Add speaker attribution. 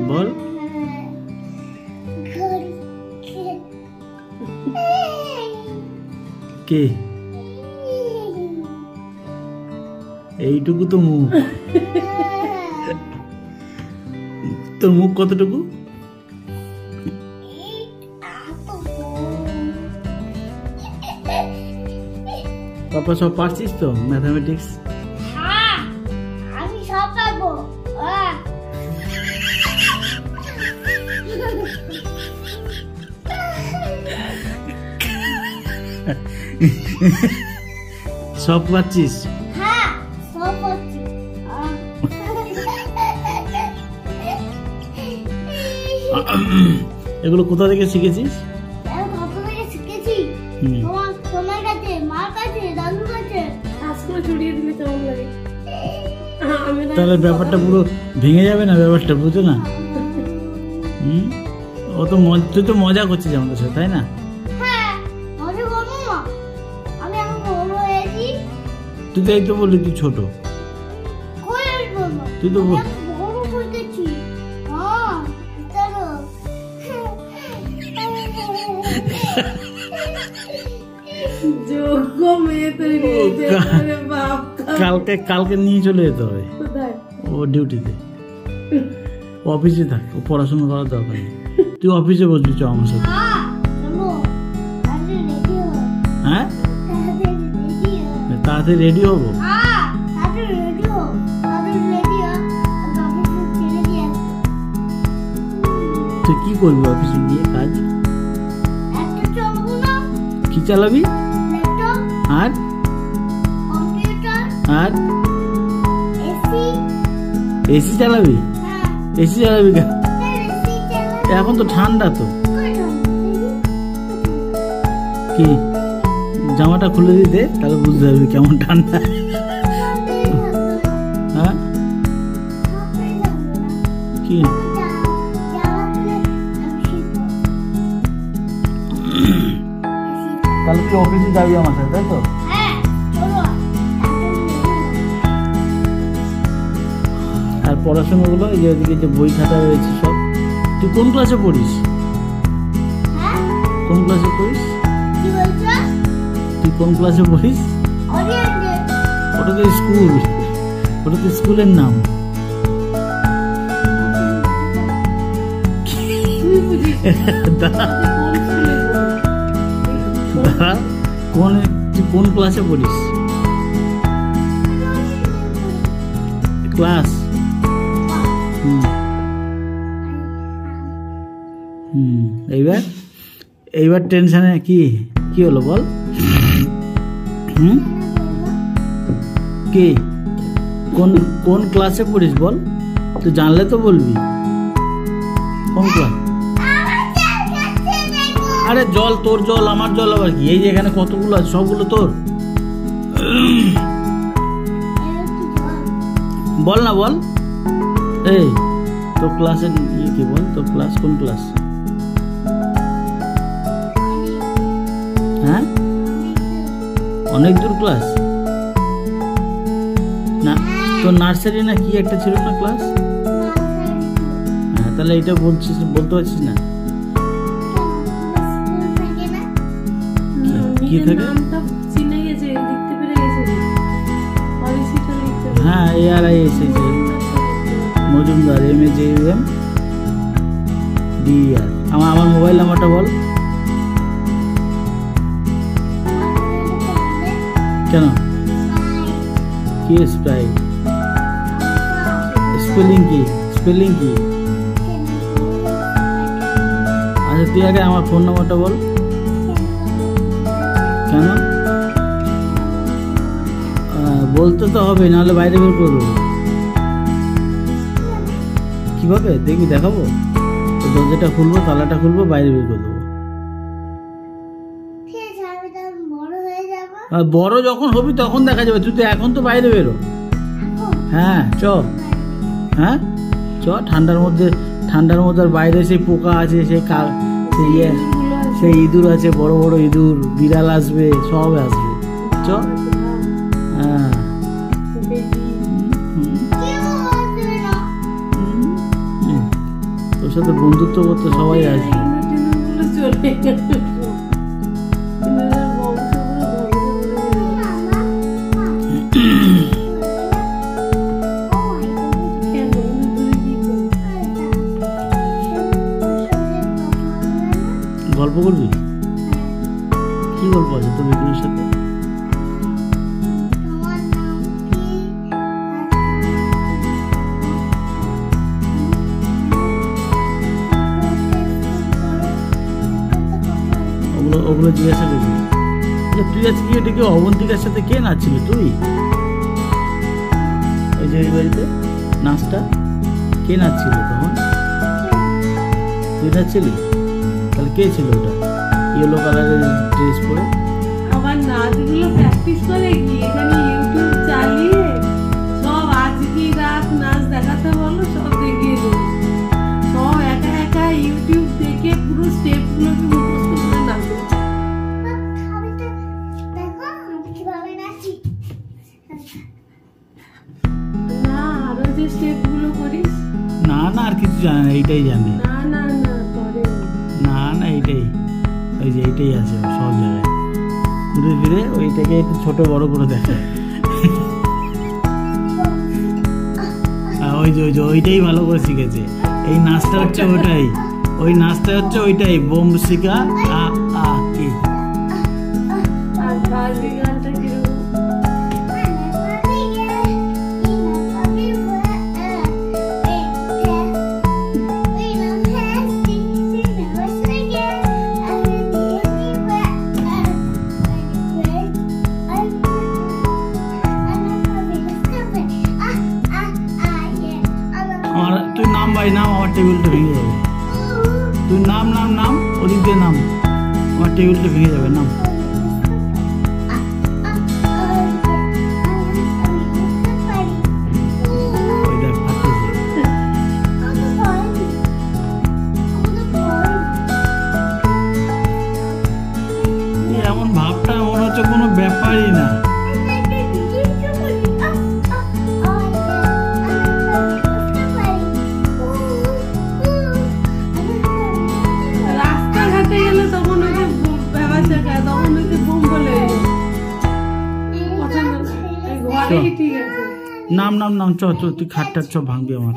Speaker 1: বল। কে? এইটুকু তো মুখ। তোর মুখ কতটুকু? পাপা সব পারছিস তো ম্যাথামেটিক্স?
Speaker 2: হ্যাঁ আমি সব পারবো।
Speaker 1: সব পারছিস?
Speaker 2: হ্যাঁ সব পারছি।
Speaker 1: এগুলো কোথা থেকে শিখেছিস?
Speaker 2: কত থেকে শিখেছি? তোমার কাছে, মার কাছে, দাদুর কাছে।
Speaker 3: আজকে ছড়িয়ে দিলে কেমন লাগে?
Speaker 1: তাহলে ব্যাপারটা পুরো ভেঙে যাবে না, ব্যাপারটা বুঝো না? ও তো তুই তো মজা করছিস আমাদের সাথে, তাই না?
Speaker 2: হ্যাঁ মজা করবো না, আমি এখন বড় হয়েছি।
Speaker 1: তুই তো এই তো বললি তুই ছোট।
Speaker 2: কই আমি বলবো?
Speaker 1: তুই তো
Speaker 2: আমি বড় হয়েছি। হ্যাঁ চলো।
Speaker 3: যোগ্য মেয়ে তৈরি হয়েছে। আরে বাপ,
Speaker 1: কালকে নিয়ে চলে যেতে হবে
Speaker 3: কোথায়?
Speaker 1: ও ডিউটিতে। ও অফিসে থাক, ও পড়াশোনা করার দরকার নেই। তুই অফিসে বসবি চ আমার সাথে।
Speaker 2: হ্যাঁ চলো তাড়াতাড়ি রেডি হও।
Speaker 1: হ্যাঁ
Speaker 2: তাড়াতাড়ি রেডি হও।
Speaker 1: তাড়াতাড়ি রেডি হবো।
Speaker 2: হ্যাঁ তাড়াতাড়ি রেডি হও। তাড়াতাড়ি রেডি হও, আমি অফিসে ছেড়ে দিয়ে আসবো।
Speaker 1: তুই কি করবি অফিসে গিয়ে কাজ?
Speaker 2: একটা চালাবো না,
Speaker 1: কি চালাবি?
Speaker 2: ল্যাপটপ,
Speaker 1: আর
Speaker 2: কম্পিউটার,
Speaker 1: আর
Speaker 2: এসি।
Speaker 1: এসি চালাবি?
Speaker 2: হ্যাঁ
Speaker 1: এসি চালাবি কেন?
Speaker 2: এসি চালাবো।
Speaker 1: এখন তো ঠান্ডা তো।
Speaker 2: কই ঠান্ডা?
Speaker 1: কি জামাটা খুলে দিতে, তাহলে বুঝতে পারবি কেমন ঠান্ডা। হ্যাঁ কি তাহলে তুই অফিসে যাবি আমার সাথে, তাই তো? আর পড়াশোনাগুলো এই যে ওদিকে যে বই খাতা রয়েছে সব। তুই কোন ক্লাসে পড়িস? কোন ক্লাসে পড়িস? তুই কোন ক্লাসে পড়িস? ওটা তো স্কুল, ওটা তো স্কুলের নাম। তুই কোন ক্লাসে পড়িস? ক্লাস এইবার টেনশনে কি হলো বল? কি কোন ক্লাসে পড়িস বল? তুই জানলে তো বলবি। কোন ক্লাস? আরে জল, তোর জল আমার জল আবার কি? এই যে এখানে কতগুলো আছে, সবগুলো তোর। বল না বল। এই তোর ক্লাসের ইয়ে কি বল? তোর ক্লাস কোন ক্লাস? হ্যাঁ অনেক দূর ক্লাস না? তোর নার্সারি না কি একটা ছিল না ক্লাস? হ্যাঁ তাহলে এটা বলছিস, বলতে পারছিস না? কি থাকে? হ্যাঁ ARI এসেছে, মজুমদার MAJUM DER। আমার মোবাইল নাম্বারটা বল। কেন? কি স্প্রাইট? স্পেলিং কি? স্পেলিং কি? আচ্ছা তুই আগে আমার ফোন নাম্বারটা বল। কেন? বলতে তো হবে, নাহলে বাইরে বের করবো। কিভাবে দেখবি? দেখাবো দরজাটা খুলবো, তালাটা খুলবো, বাইরে বের করে দেবো। আর বড় যখন হবি তখন দেখা যাবে, তুই তো এখন তো বাইরে বেরো। হ্যাঁ চ, হ্যাঁ চ। ঠান্ডার মধ্যে আর বাইরে সেই পোকা আছে, সেই ইঁদুর আছে, বড় বড় ইঁদুর, বিড়াল আসবে, সব আসবে। চ। হ্যাঁ সাথে বন্ধুত্ব করতে সবাই আসবে।
Speaker 3: চলে গেল
Speaker 1: গল্প করবি? কি গল্প আছে তোর বিক্রমের সাথে? ওগুলো জিজ্ঞাসা করবি। তুই আজকে এটা কি অবন্তিকার সাথে কে নাচছিলি তুই? ওই যে এই বাড়িতে নাচটা কে নাচছিল তখন? তুই নাচছিলি? তাহলে কে ছিল ওটা ইয়েলো কালারের ড্রেস পরে?
Speaker 3: আমার নাচগুলো প্র্যাকটিস করে কি এখানে ইউটিউব চালিয়ে সব আজকে রাত নাচ দেখাতে বলো সব দেখিয়ে দেবো। সব একা একা ইউটিউব দেখে পুরো স্টেপগুলোকে মুখস্থ করে নাচে। না আরো যে স্টেপগুলো করিস?
Speaker 1: না না আর কিছু জানে না, এইটাই জানে।
Speaker 3: না না না করে
Speaker 1: না না এইটাই, ওই যে এইটাই আছে সব জায়গায় ঘুরে ফিরে ওইটাকে একটু ছোট বড় করে দেখে। ওই যে ওইটাই ভালো করে শিখেছে। এই নাচটা হচ্ছে ওইটাই, ওই নাচটা হচ্ছে ওইটাই বোম শিখা আ আ কি।
Speaker 3: আর বাজি গানটা কিরকম?
Speaker 1: তুই নাম ভাই নাম, আমার টেবিলটা ভেঙে যাবে। তুই নাম নাম নাম ওদিক দিয়ে নাম, আমার টেবিলটা ভেঙে যাবে। নাম ওই দেখ ফাটতেছে। এমন ভাবটা মনে হচ্ছে কোনো ব্যাপারই না।
Speaker 3: রাস্তাঘাটে গেলে তখন ওই যে ব্যবসা শেখায়, তখন ওই যে বোম বলে পছন্দ না। ঘরেই ঠিক আছে।
Speaker 1: নাম নাম নাম চ চ, তুই খাটটা চ ভাঙবি আমার।